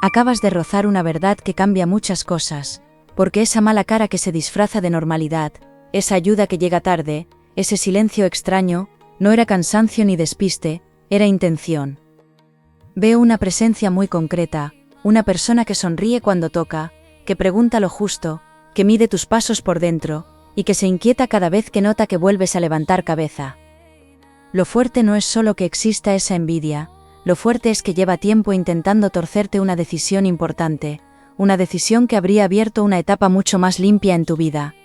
Acabas de rozar una verdad que cambia muchas cosas, porque esa mala cara que se disfraza de normalidad, esa ayuda que llega tarde, ese silencio extraño, no era cansancio ni despiste, era intención. Veo una presencia muy concreta, una persona que sonríe cuando toca, que pregunta lo justo, que mide tus pasos por dentro, y que se inquieta cada vez que nota que vuelves a levantar cabeza. Lo fuerte no es solo que exista esa envidia, lo fuerte es que lleva tiempo intentando torcerte una decisión importante, una decisión que habría abierto una etapa mucho más limpia en tu vida.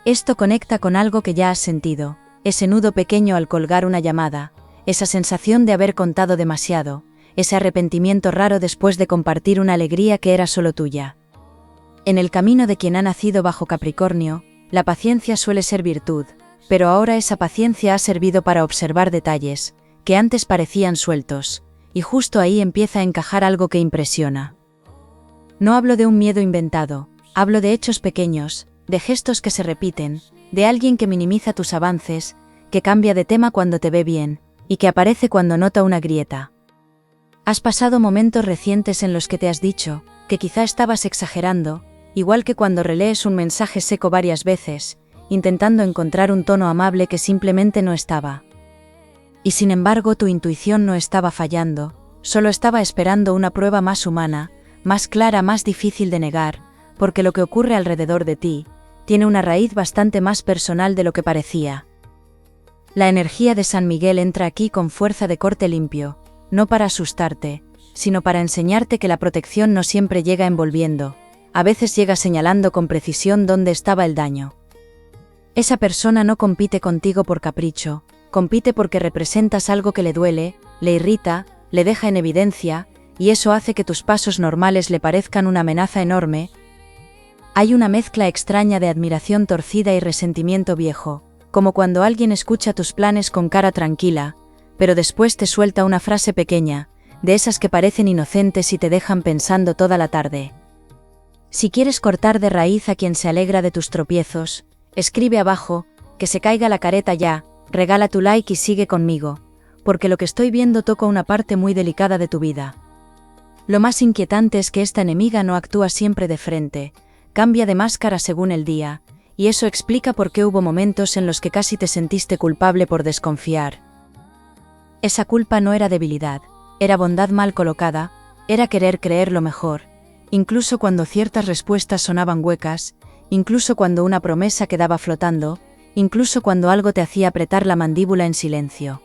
Esto conecta con algo que ya has sentido, ese nudo pequeño al colgar una llamada, esa sensación de haber contado demasiado, ese arrepentimiento raro después de compartir una alegría que era solo tuya. En el camino de quien ha nacido bajo Capricornio, la paciencia suele ser virtud, pero ahora esa paciencia ha servido para observar detalles, que antes parecían sueltos, y justo ahí empieza a encajar algo que impresiona. No hablo de un miedo inventado, hablo de hechos pequeños, de gestos que se repiten, de alguien que minimiza tus avances, que cambia de tema cuando te ve bien, y que aparece cuando nota una grieta. Has pasado momentos recientes en los que te has dicho, que quizá estabas exagerando, igual que cuando relees un mensaje seco varias veces, intentando encontrar un tono amable que simplemente no estaba. Y sin embargo tu intuición no estaba fallando, solo estaba esperando una prueba más humana, más clara, más difícil de negar, porque lo que ocurre alrededor de ti, tiene una raíz bastante más personal de lo que parecía. La energía de San Miguel entra aquí con fuerza de corte limpio, no para asustarte, sino para enseñarte que la protección no siempre llega envolviendo, a veces llega señalando con precisión dónde estaba el daño. Esa persona no compite contigo por capricho, compite porque representas algo que le duele, le irrita, le deja en evidencia, y eso hace que tus pasos normales le parezcan una amenaza enorme. Hay una mezcla extraña de admiración torcida y resentimiento viejo, como cuando alguien escucha tus planes con cara tranquila, pero después te suelta una frase pequeña, de esas que parecen inocentes y te dejan pensando toda la tarde. Si quieres cortar de raíz a quien se alegra de tus tropiezos, escribe abajo, que se caiga la careta ya, regala tu like y sigue conmigo, porque lo que estoy viendo toca una parte muy delicada de tu vida. Lo más inquietante es que esta enemiga no actúa siempre de frente, cambia de máscara según el día, y eso explica por qué hubo momentos en los que casi te sentiste culpable por desconfiar. Esa culpa no era debilidad, era bondad mal colocada, era querer creer lo mejor, incluso cuando ciertas respuestas sonaban huecas, incluso cuando una promesa quedaba flotando, incluso cuando algo te hacía apretar la mandíbula en silencio.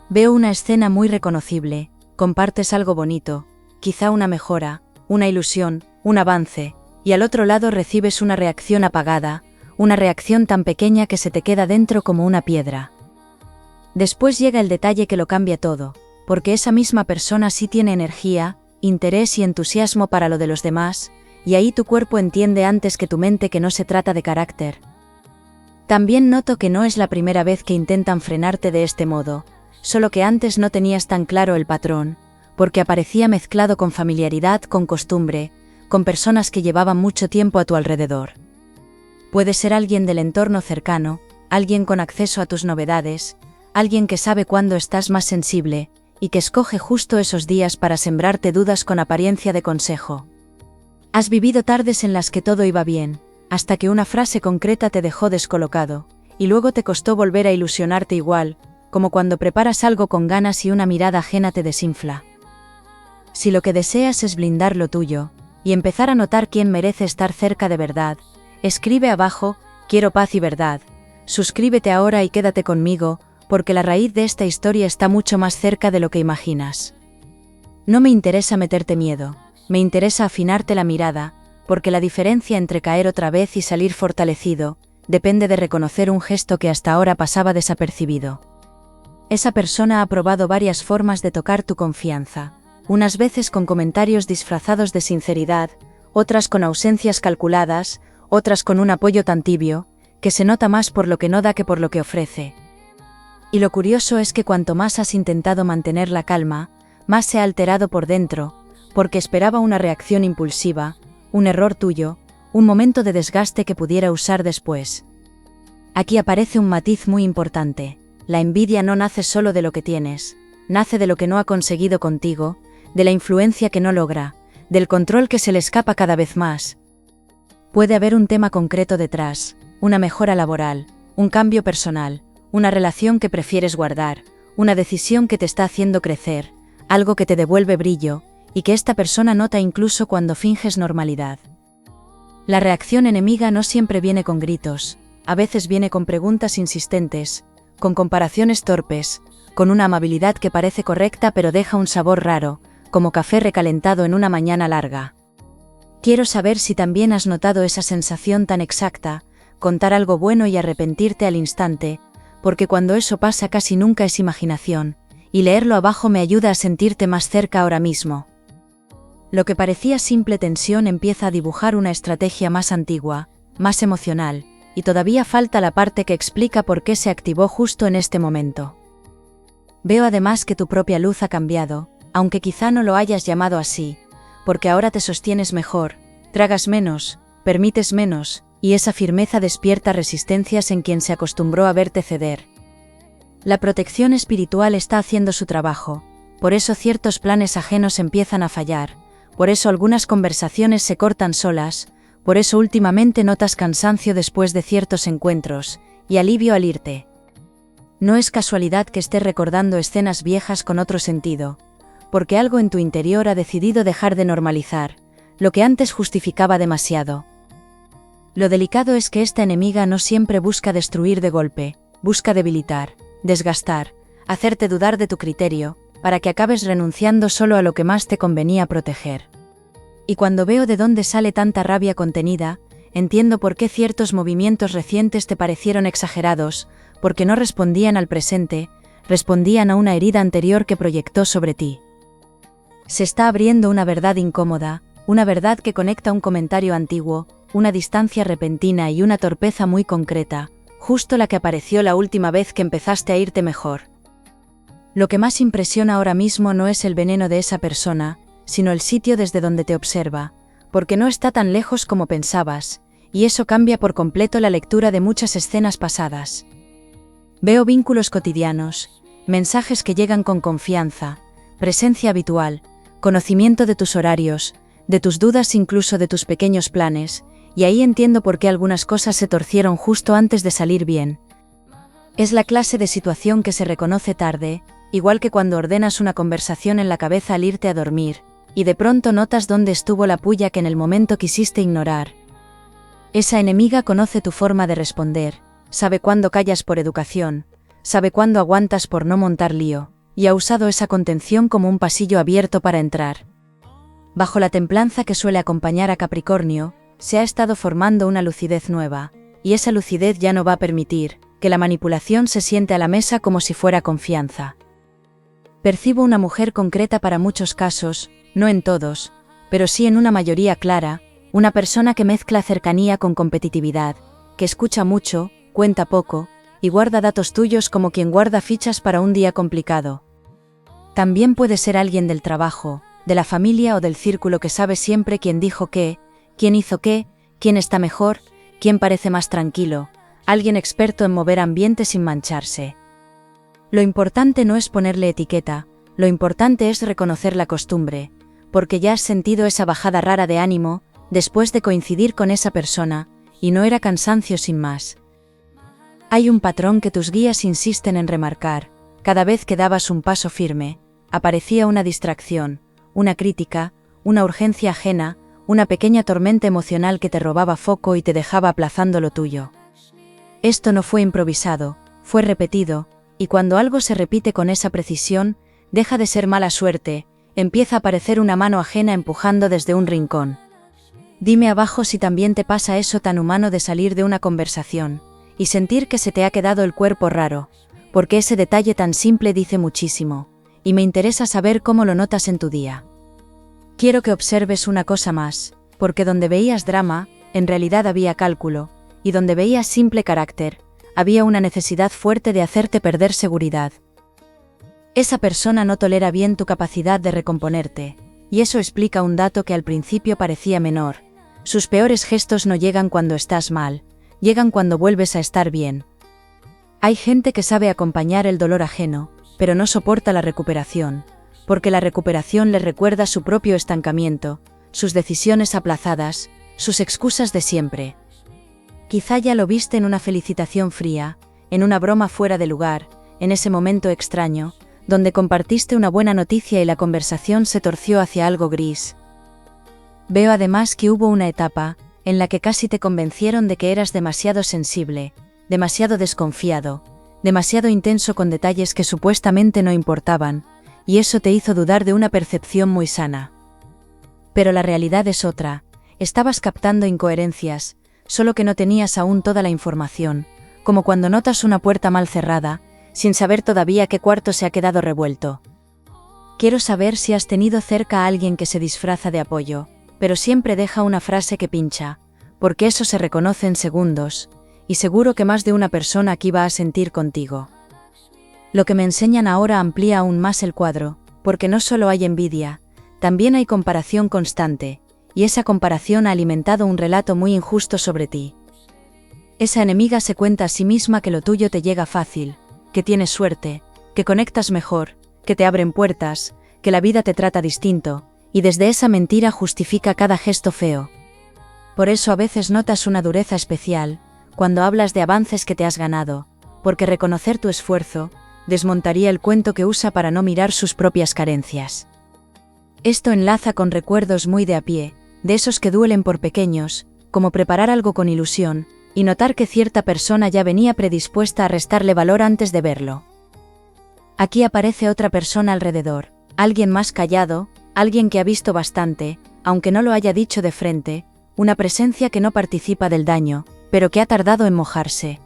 Veo una escena muy reconocible, compartes algo bonito, quizá una mejora, una ilusión, un avance, y al otro lado recibes una reacción apagada, una reacción tan pequeña que se te queda dentro como una piedra. Después llega el detalle que lo cambia todo, porque esa misma persona sí tiene energía, interés y entusiasmo para lo de los demás, y ahí tu cuerpo entiende antes que tu mente que no se trata de carácter. También noto que no es la primera vez que intentan frenarte de este modo, solo que antes no tenías tan claro el patrón, porque aparecía mezclado con familiaridad, con costumbre, con personas que llevaban mucho tiempo a tu alrededor. Puede ser alguien del entorno cercano, alguien con acceso a tus novedades, alguien que sabe cuándo estás más sensible, y que escoge justo esos días para sembrarte dudas con apariencia de consejo. Has vivido tardes en las que todo iba bien, hasta que una frase concreta te dejó descolocado, y luego te costó volver a ilusionarte igual, como cuando preparas algo con ganas y una mirada ajena te desinfla. Si lo que deseas es blindar lo tuyo, y empezar a notar quién merece estar cerca de verdad, escribe abajo, quiero paz y verdad, suscríbete ahora y quédate conmigo, porque la raíz de esta historia está mucho más cerca de lo que imaginas. No me interesa meterte miedo, me interesa afinarte la mirada, porque la diferencia entre caer otra vez y salir fortalecido, depende de reconocer un gesto que hasta ahora pasaba desapercibido. Esa persona ha probado varias formas de tocar tu confianza, unas veces con comentarios disfrazados de sinceridad, otras con ausencias calculadas, otras con un apoyo tan tibio, que se nota más por lo que no da que por lo que ofrece. Y lo curioso es que cuanto más has intentado mantener la calma, más se ha alterado por dentro, porque esperaba una reacción impulsiva, un error tuyo, un momento de desgaste que pudiera usar después. Aquí aparece un matiz muy importante. La envidia no nace solo de lo que tienes, nace de lo que no ha conseguido contigo, de la influencia que no logra, del control que se le escapa cada vez más. Puede haber un tema concreto detrás, una mejora laboral, un cambio personal, una relación que prefieres guardar, una decisión que te está haciendo crecer, algo que te devuelve brillo, y que esta persona nota incluso cuando finges normalidad. La reacción enemiga no siempre viene con gritos, a veces viene con preguntas insistentes, con comparaciones torpes, con una amabilidad que parece correcta pero deja un sabor raro, como café recalentado en una mañana larga. Quiero saber si también has notado esa sensación tan exacta, contar algo bueno y arrepentirte al instante, porque cuando eso pasa casi nunca es imaginación, y leerlo abajo me ayuda a sentirte más cerca ahora mismo. Lo que parecía simple tensión empieza a dibujar una estrategia más antigua, más emocional, y todavía falta la parte que explica por qué se activó justo en este momento. Veo además que tu propia luz ha cambiado, aunque quizá no lo hayas llamado así, porque ahora te sostienes mejor, tragas menos, permites menos, y esa firmeza despierta resistencias en quien se acostumbró a verte ceder. La protección espiritual está haciendo su trabajo, por eso ciertos planes ajenos empiezan a fallar, por eso algunas conversaciones se cortan solas, por eso últimamente notas cansancio después de ciertos encuentros, y alivio al irte. No es casualidad que estés recordando escenas viejas con otro sentido, porque algo en tu interior ha decidido dejar de normalizar, lo que antes justificaba demasiado. Lo delicado es que esta enemiga no siempre busca destruir de golpe, busca debilitar, desgastar, hacerte dudar de tu criterio, para que acabes renunciando solo a lo que más te convenía proteger. Y cuando veo de dónde sale tanta rabia contenida, entiendo por qué ciertos movimientos recientes te parecieron exagerados, porque no respondían al presente, respondían a una herida anterior que proyectó sobre ti. Se está abriendo una verdad incómoda, una verdad que conecta un comentario antiguo, una distancia repentina y una torpeza muy concreta, justo la que apareció la última vez que empezaste a irte mejor. Lo que más impresiona ahora mismo no es el veneno de esa persona, sino el sitio desde donde te observa, porque no está tan lejos como pensabas, y eso cambia por completo la lectura de muchas escenas pasadas. Veo vínculos cotidianos, mensajes que llegan con confianza, presencia habitual, conocimiento de tus horarios, de tus dudas, incluso de tus pequeños planes, y ahí entiendo por qué algunas cosas se torcieron justo antes de salir bien. Es la clase de situación que se reconoce tarde, igual que cuando ordenas una conversación en la cabeza al irte a dormir, y de pronto notas dónde estuvo la puya que en el momento quisiste ignorar. Esa enemiga conoce tu forma de responder, sabe cuándo callas por educación, sabe cuándo aguantas por no montar lío, y ha usado esa contención como un pasillo abierto para entrar. Bajo la templanza que suele acompañar a Capricornio, se ha estado formando una lucidez nueva, y esa lucidez ya no va a permitir que la manipulación se siente a la mesa como si fuera confianza. Percibo una mujer concreta para muchos casos, no en todos, pero sí en una mayoría clara, una persona que mezcla cercanía con competitividad, que escucha mucho, cuenta poco, y guarda datos tuyos como quien guarda fichas para un día complicado. También puede ser alguien del trabajo, de la familia o del círculo que sabe siempre quién dijo qué, quién hizo qué, quién está mejor, quién parece más tranquilo, alguien experto en mover ambiente sin mancharse. Lo importante no es ponerle etiqueta, lo importante es reconocer la costumbre, porque ya has sentido esa bajada rara de ánimo, después de coincidir con esa persona, y no era cansancio sin más. Hay un patrón que tus guías insisten en remarcar, cada vez que dabas un paso firme, aparecía una distracción, una crítica, una urgencia ajena, una pequeña tormenta emocional que te robaba foco y te dejaba aplazando lo tuyo. Esto no fue improvisado, fue repetido, y cuando algo se repite con esa precisión, deja de ser mala suerte, empieza a aparecer una mano ajena empujando desde un rincón. Dime abajo si también te pasa eso tan humano de salir de una conversación, y sentir que se te ha quedado el cuerpo raro, porque ese detalle tan simple dice muchísimo, y me interesa saber cómo lo notas en tu día. Quiero que observes una cosa más, porque donde veías drama, en realidad había cálculo, y donde veías simple carácter, había una necesidad fuerte de hacerte perder seguridad. Esa persona no tolera bien tu capacidad de recomponerte, y eso explica un dato que al principio parecía menor. Sus peores gestos no llegan cuando estás mal, llegan cuando vuelves a estar bien. Hay gente que sabe acompañar el dolor ajeno, pero no soporta la recuperación, porque la recuperación les recuerda su propio estancamiento, sus decisiones aplazadas, sus excusas de siempre. Quizá ya lo viste en una felicitación fría, en una broma fuera de lugar, en ese momento extraño, donde compartiste una buena noticia y la conversación se torció hacia algo gris. Veo además que hubo una etapa, en la que casi te convencieron de que eras demasiado sensible, demasiado desconfiado, demasiado intenso con detalles que supuestamente no importaban, y eso te hizo dudar de una percepción muy sana. Pero la realidad es otra, estabas captando incoherencias, solo que no tenías aún toda la información, como cuando notas una puerta mal cerrada, sin saber todavía qué cuarto se ha quedado revuelto. Quiero saber si has tenido cerca a alguien que se disfraza de apoyo, pero siempre deja una frase que pincha, porque eso se reconoce en segundos, y seguro que más de una persona aquí va a sentir contigo. Lo que me enseñan ahora amplía aún más el cuadro, porque no solo hay envidia, también hay comparación constante, y esa comparación ha alimentado un relato muy injusto sobre ti. Esa enemiga se cuenta a sí misma que lo tuyo te llega fácil, que tienes suerte, que conectas mejor, que te abren puertas, que la vida te trata distinto, y desde esa mentira justifica cada gesto feo. Por eso a veces notas una dureza especial, cuando hablas de avances que te has ganado, porque reconocer tu esfuerzo, desmontaría el cuento que usa para no mirar sus propias carencias. Esto enlaza con recuerdos muy de a pie, de esos que duelen por pequeños, como preparar algo con ilusión, y notar que cierta persona ya venía predispuesta a restarle valor antes de verlo. Aquí aparece otra persona alrededor, alguien más callado, alguien que ha visto bastante, aunque no lo haya dicho de frente, una presencia que no participa del daño, pero que ha tardado en mojarse.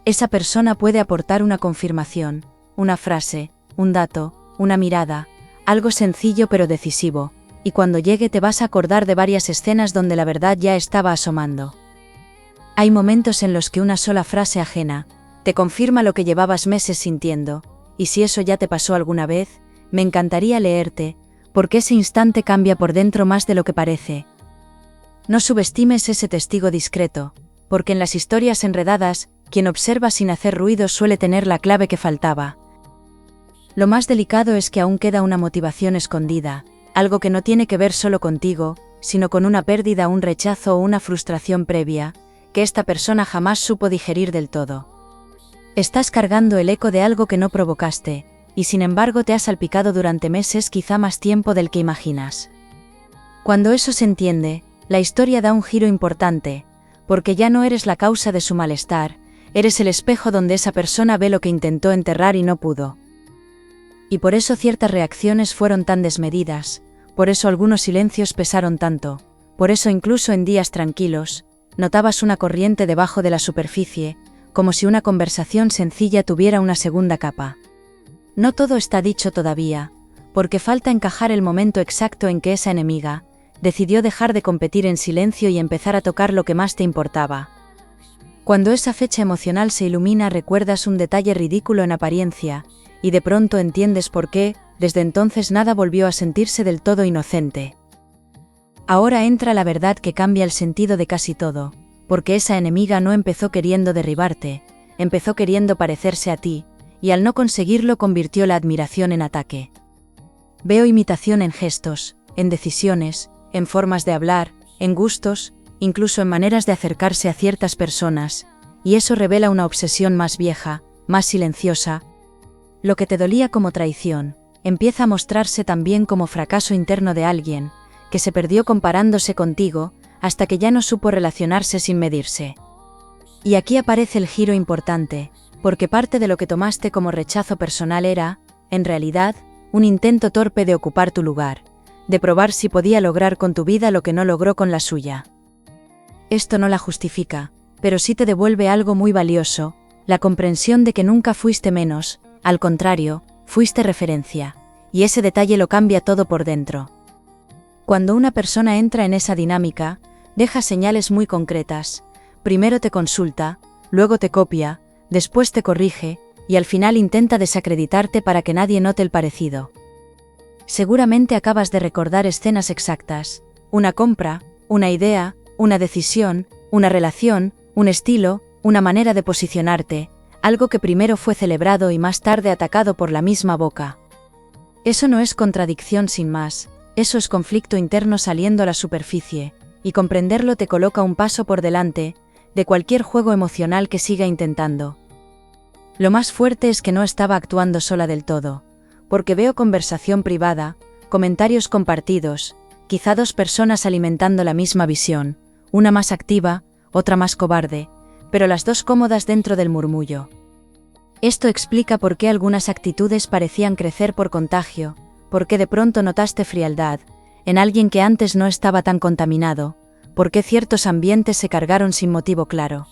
Esa persona puede aportar una confirmación, una frase, un dato, una mirada, algo sencillo pero decisivo, y cuando llegue te vas a acordar de varias escenas donde la verdad ya estaba asomando. Hay momentos en los que una sola frase ajena te confirma lo que llevabas meses sintiendo, y si eso ya te pasó alguna vez, me encantaría leerte, porque ese instante cambia por dentro más de lo que parece. No subestimes ese testigo discreto, porque en las historias enredadas, quien observa sin hacer ruido suele tener la clave que faltaba. Lo más delicado es que aún queda una motivación escondida, algo que no tiene que ver solo contigo, sino con una pérdida, un rechazo o una frustración previa, que esta persona jamás supo digerir del todo. Estás cargando el eco de algo que no provocaste, y sin embargo te has salpicado durante meses, quizá más tiempo del que imaginas. Cuando eso se entiende, la historia da un giro importante, porque ya no eres la causa de su malestar, eres el espejo donde esa persona ve lo que intentó enterrar y no pudo. Y por eso ciertas reacciones fueron tan desmedidas, por eso algunos silencios pesaron tanto, por eso incluso en días tranquilos, notabas una corriente debajo de la superficie, como si una conversación sencilla tuviera una segunda capa. No todo está dicho todavía, porque falta encajar el momento exacto en que esa enemiga decidió dejar de competir en silencio y empezar a tocar lo que más te importaba. Cuando esa fecha emocional se ilumina, recuerdas un detalle ridículo en apariencia, y de pronto entiendes por qué, desde entonces nada volvió a sentirse del todo inocente. Ahora entra la verdad que cambia el sentido de casi todo, porque esa enemiga no empezó queriendo derribarte, empezó queriendo parecerse a ti, y al no conseguirlo convirtió la admiración en ataque. Veo imitación en gestos, en decisiones, en formas de hablar, en gustos, incluso en maneras de acercarse a ciertas personas, y eso revela una obsesión más vieja, más silenciosa. Lo que te dolía como traición, empieza a mostrarse también como fracaso interno de alguien, que se perdió comparándose contigo, hasta que ya no supo relacionarse sin medirse. Y aquí aparece el giro importante, porque parte de lo que tomaste como rechazo personal era, en realidad, un intento torpe de ocupar tu lugar, de probar si podía lograr con tu vida lo que no logró con la suya. Esto no la justifica, pero sí te devuelve algo muy valioso, la comprensión de que nunca fuiste menos, al contrario, fuiste referencia, y ese detalle lo cambia todo por dentro. Cuando una persona entra en esa dinámica, deja señales muy concretas, primero te consulta, luego te copia, después te corrige, y al final intenta desacreditarte para que nadie note el parecido. Seguramente acabas de recordar escenas exactas, una compra, una idea, una decisión, una relación, un estilo, una manera de posicionarte, algo que primero fue celebrado y más tarde atacado por la misma boca. Eso no es contradicción sin más, Eso es conflicto interno saliendo a la superficie, y comprenderlo te coloca un paso por delante de cualquier juego emocional que siga intentando. Lo más fuerte es que no estaba actuando sola del todo, porque veo conversación privada, comentarios compartidos, quizá dos personas alimentando la misma visión, una más activa, otra más cobarde, pero las dos cómodas dentro del murmullo. Esto explica por qué algunas actitudes parecían crecer por contagio, por qué de pronto notaste frialdad en alguien que antes no estaba tan contaminado, por qué ciertos ambientes se cargaron sin motivo claro.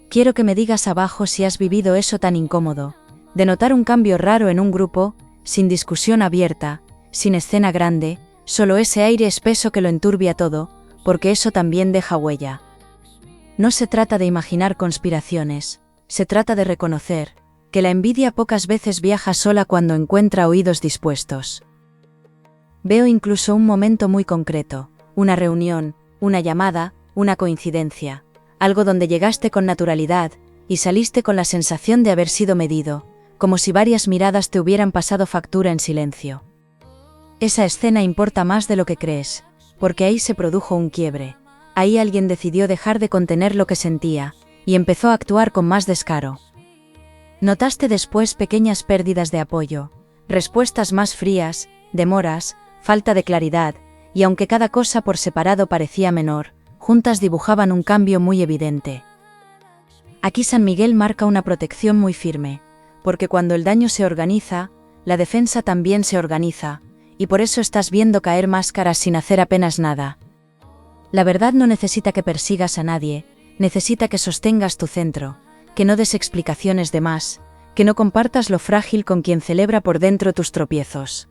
Quiero que me digas abajo si has vivido eso tan incómodo, de notar un cambio raro en un grupo, sin discusión abierta, sin escena grande, solo ese aire espeso que lo enturbia todo, porque eso también deja huella. No se trata de imaginar conspiraciones, se trata de reconocer que la envidia pocas veces viaja sola cuando encuentra oídos dispuestos. Veo incluso un momento muy concreto, una reunión, una llamada, una coincidencia, algo donde llegaste con naturalidad y saliste con la sensación de haber sido medido, como si varias miradas te hubieran pasado factura en silencio. Esa escena importa más de lo que crees, porque ahí se produjo un quiebre, ahí alguien decidió dejar de contener lo que sentía, y empezó a actuar con más descaro. Notaste después pequeñas pérdidas de apoyo, respuestas más frías, demoras, falta de claridad, y aunque cada cosa por separado parecía menor, juntas dibujaban un cambio muy evidente. Aquí San Miguel marca una protección muy firme, porque cuando el daño se organiza, la defensa también se organiza, y por eso estás viendo caer máscaras sin hacer apenas nada. La verdad no necesita que persigas a nadie, necesita que sostengas tu centro, que no des explicaciones de más, que no compartas lo frágil con quien celebra por dentro tus tropiezos.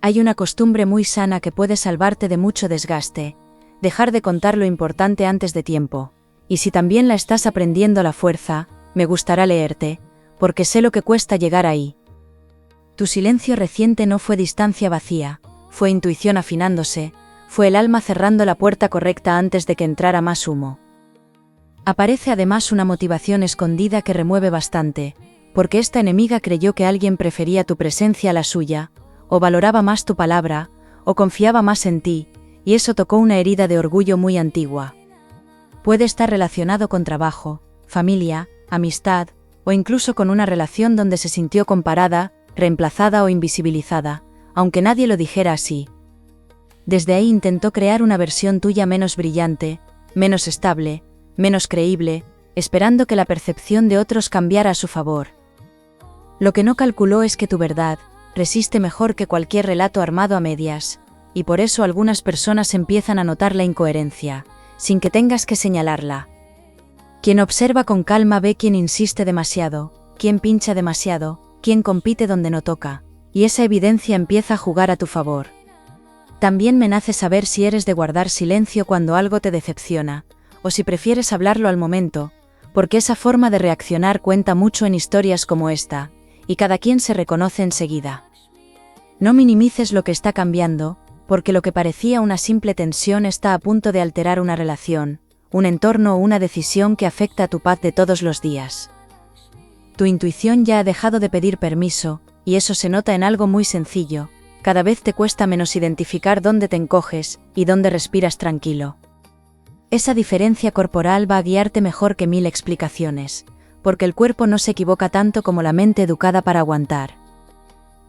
Hay una costumbre muy sana que puede salvarte de mucho desgaste, dejar de contar lo importante antes de tiempo, y si también la estás aprendiendo a la fuerza, me gustará leerte, porque sé lo que cuesta llegar ahí. Tu silencio reciente no fue distancia vacía, fue intuición afinándose, fue el alma cerrando la puerta correcta antes de que entrara más humo. Aparece además una motivación escondida que remueve bastante, porque esta enemiga creyó que alguien prefería tu presencia a la suya, o valoraba más tu palabra, o confiaba más en ti, y eso tocó una herida de orgullo muy antigua. Puede estar relacionado con trabajo, familia, amistad, o incluso con una relación donde se sintió comparada, reemplazada o invisibilizada, aunque nadie lo dijera así. Desde ahí intentó crear una versión tuya menos brillante, menos estable, menos creíble, esperando que la percepción de otros cambiara a su favor. Lo que no calculó es que tu verdad resiste mejor que cualquier relato armado a medias, y por eso algunas personas empiezan a notar la incoherencia, sin que tengas que señalarla. Quien observa con calma ve quien insiste demasiado, quien pincha demasiado, quien compite donde no toca, y esa evidencia empieza a jugar a tu favor. También me nace saber si eres de guardar silencio cuando algo te decepciona, o si prefieres hablarlo al momento, porque esa forma de reaccionar cuenta mucho en historias como esta, y cada quien se reconoce enseguida. No minimices lo que está cambiando, porque lo que parecía una simple tensión está a punto de alterar una relación, un entorno o una decisión que afecta a tu paz de todos los días. Tu intuición ya ha dejado de pedir permiso, y eso se nota en algo muy sencillo, cada vez te cuesta menos identificar dónde te encoges y dónde respiras tranquilo. Esa diferencia corporal va a guiarte mejor que 1000 explicaciones, porque el cuerpo no se equivoca tanto como la mente educada para aguantar.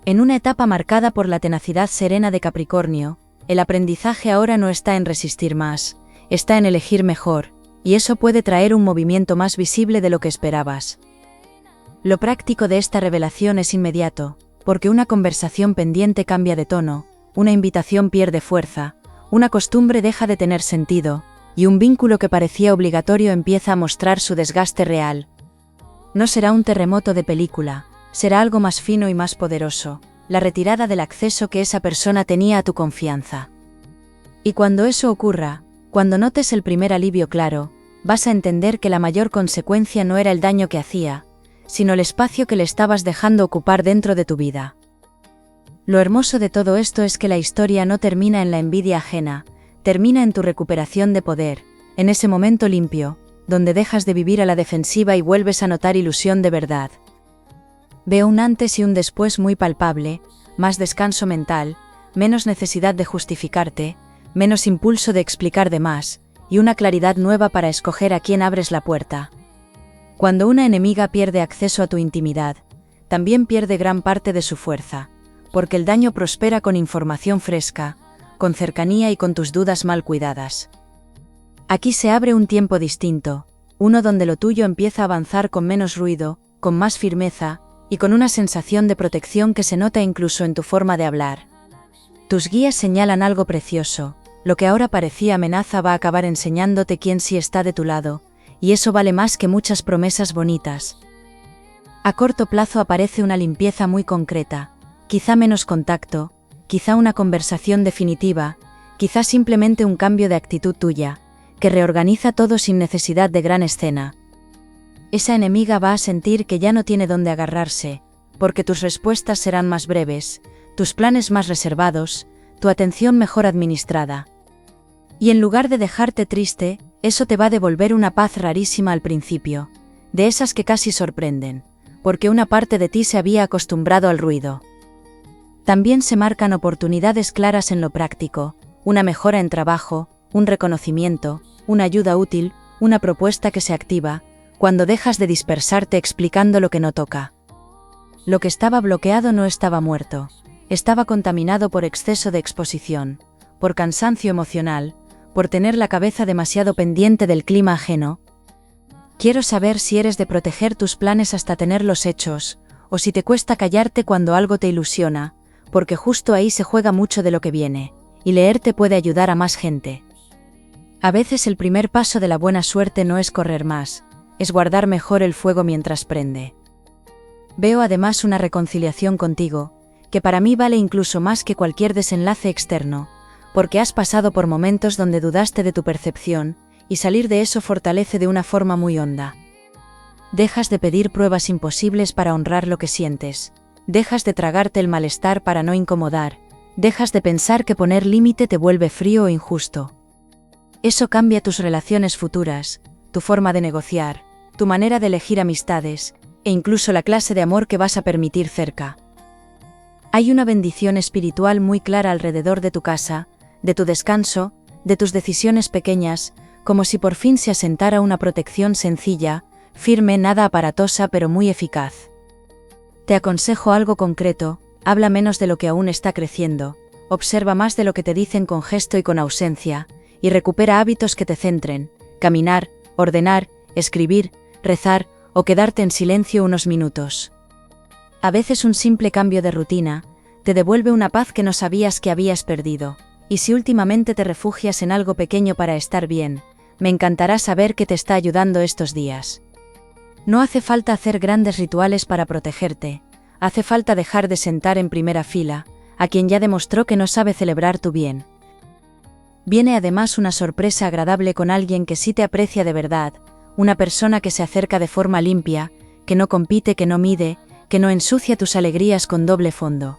En una etapa marcada por la tenacidad serena de Capricornio, el aprendizaje ahora no está en resistir más, está en elegir mejor, y eso puede traer un movimiento más visible de lo que esperabas. Lo práctico de esta revelación es inmediato, porque una conversación pendiente cambia de tono, una invitación pierde fuerza, una costumbre deja de tener sentido, y un vínculo que parecía obligatorio empieza a mostrar su desgaste real. No será un terremoto de película, será algo más fino y más poderoso, la retirada del acceso que esa persona tenía a tu confianza. Y cuando eso ocurra, cuando notes el primer alivio claro, vas a entender que la mayor consecuencia no era el daño que hacía, sino el espacio que le estabas dejando ocupar dentro de tu vida. Lo hermoso de todo esto es que la historia no termina en la envidia ajena, termina en tu recuperación de poder, en ese momento limpio, donde dejas de vivir a la defensiva y vuelves a notar ilusión de verdad. Veo un antes y un después muy palpable, más descanso mental, menos necesidad de justificarte, menos impulso de explicar de más, y una claridad nueva para escoger a quién abres la puerta. Cuando una enemiga pierde acceso a tu intimidad, también pierde gran parte de su fuerza, porque el daño prospera con información fresca, con cercanía y con tus dudas mal cuidadas. Aquí se abre un tiempo distinto, uno donde lo tuyo empieza a avanzar con menos ruido, con más firmeza, y con una sensación de protección que se nota incluso en tu forma de hablar. Tus guías señalan algo precioso, lo que ahora parecía amenaza va a acabar enseñándote quién sí está de tu lado, y eso vale más que muchas promesas bonitas. A corto plazo aparece una limpieza muy concreta, quizá menos contacto, quizá una conversación definitiva, quizá simplemente un cambio de actitud tuya, que reorganiza todo sin necesidad de gran escena. Esa enemiga va a sentir que ya no tiene dónde agarrarse, porque tus respuestas serán más breves, tus planes más reservados, tu atención mejor administrada. Y en lugar de dejarte triste, eso te va a devolver una paz rarísima al principio, de esas que casi sorprenden, porque una parte de ti se había acostumbrado al ruido. También se marcan oportunidades claras en lo práctico, una mejora en trabajo, un reconocimiento, una ayuda útil, una propuesta que se activa, cuando dejas de dispersarte explicando lo que no toca. Lo que estaba bloqueado no estaba muerto, estaba contaminado por exceso de exposición, por cansancio emocional, por tener la cabeza demasiado pendiente del clima ajeno. Quiero saber si eres de proteger tus planes hasta tenerlos hechos, o si te cuesta callarte cuando algo te ilusiona, porque justo ahí se juega mucho de lo que viene, y leerte puede ayudar a más gente. A veces el primer paso de la buena suerte no es correr más, es guardar mejor el fuego mientras prende. Veo además una reconciliación contigo, que para mí vale incluso más que cualquier desenlace externo, porque has pasado por momentos donde dudaste de tu percepción, y salir de eso fortalece de una forma muy honda. Dejas de pedir pruebas imposibles para honrar lo que sientes, dejas de tragarte el malestar para no incomodar, dejas de pensar que poner límite te vuelve frío o injusto. Eso cambia tus relaciones futuras, tu forma de negociar, tu manera de elegir amistades, e incluso la clase de amor que vas a permitir cerca. Hay una bendición espiritual muy clara alrededor de tu casa, de tu descanso, de tus decisiones pequeñas, como si por fin se asentara una protección sencilla, firme, nada aparatosa pero muy eficaz. Te aconsejo algo concreto, habla menos de lo que aún está creciendo, observa más de lo que te dicen con gesto y con ausencia, y recupera hábitos que te centren, caminar, ordenar, escribir, rezar, o quedarte en silencio unos minutos. A veces un simple cambio de rutina te devuelve una paz que no sabías que habías perdido, y si últimamente te refugias en algo pequeño para estar bien, me encantará saber que te está ayudando estos días. No hace falta hacer grandes rituales para protegerte, hace falta dejar de sentar en primera fila a quien ya demostró que no sabe celebrar tu bien. Viene además una sorpresa agradable con alguien que sí te aprecia de verdad, una persona que se acerca de forma limpia, que no compite, que no mide, que no ensucia tus alegrías con doble fondo.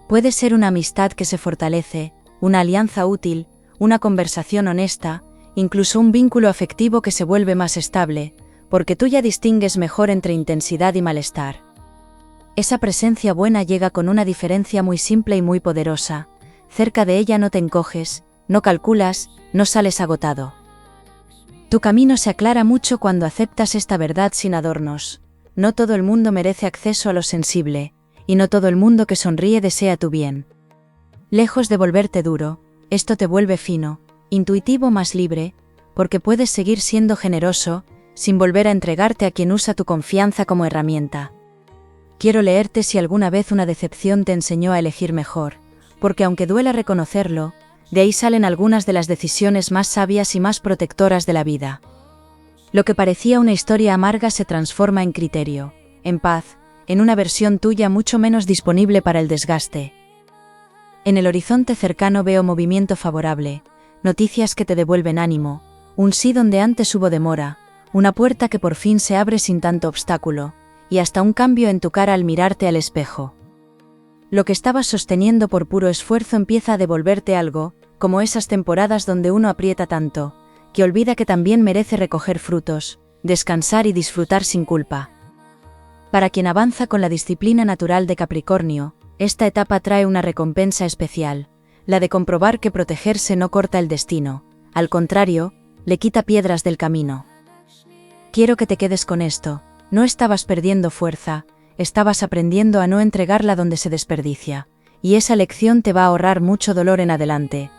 Puede ser una amistad que se fortalece, una alianza útil, una conversación honesta, incluso un vínculo afectivo que se vuelve más estable, porque tú ya distingues mejor entre intensidad y malestar. Esa presencia buena llega con una diferencia muy simple y muy poderosa, cerca de ella no te encoges, no calculas, no sales agotado. Tu camino se aclara mucho cuando aceptas esta verdad sin adornos. No todo el mundo merece acceso a lo sensible, y no todo el mundo que sonríe desea tu bien. Lejos de volverte duro, esto te vuelve fino, intuitivo, más libre, porque puedes seguir siendo generoso, sin volver a entregarte a quien usa tu confianza como herramienta. Quiero leerte si alguna vez una decepción te enseñó a elegir mejor, porque aunque duela reconocerlo, de ahí salen algunas de las decisiones más sabias y más protectoras de la vida. Lo que parecía una historia amarga se transforma en criterio, en paz, en una versión tuya mucho menos disponible para el desgaste. En el horizonte cercano veo movimiento favorable, noticias que te devuelven ánimo, un sí donde antes hubo demora, una puerta que por fin se abre sin tanto obstáculo, y hasta un cambio en tu cara al mirarte al espejo. Lo que estabas sosteniendo por puro esfuerzo empieza a devolverte algo, como esas temporadas donde uno aprieta tanto, que olvida que también merece recoger frutos, descansar y disfrutar sin culpa. Para quien avanza con la disciplina natural de Capricornio, Esta etapa trae una recompensa especial, la de comprobar que protegerse no corta el destino, al contrario, le quita piedras del camino. Quiero que te quedes con esto, no estabas perdiendo fuerza, estabas aprendiendo a no entregarla donde se desperdicia, y esa lección te va a ahorrar mucho dolor en adelante.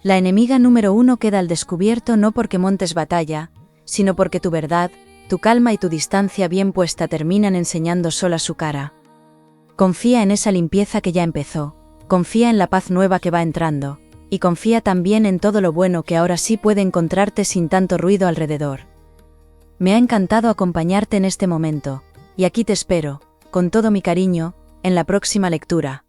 La enemiga número 1 queda al descubierto no porque montes batalla, sino porque tu verdad, tu calma y tu distancia bien puesta terminan enseñando sola su cara. Confía en esa limpieza que ya empezó, confía en la paz nueva que va entrando, y confía también en todo lo bueno que ahora sí puede encontrarte sin tanto ruido alrededor. Me ha encantado acompañarte en este momento, y aquí te espero, con todo mi cariño, en la próxima lectura.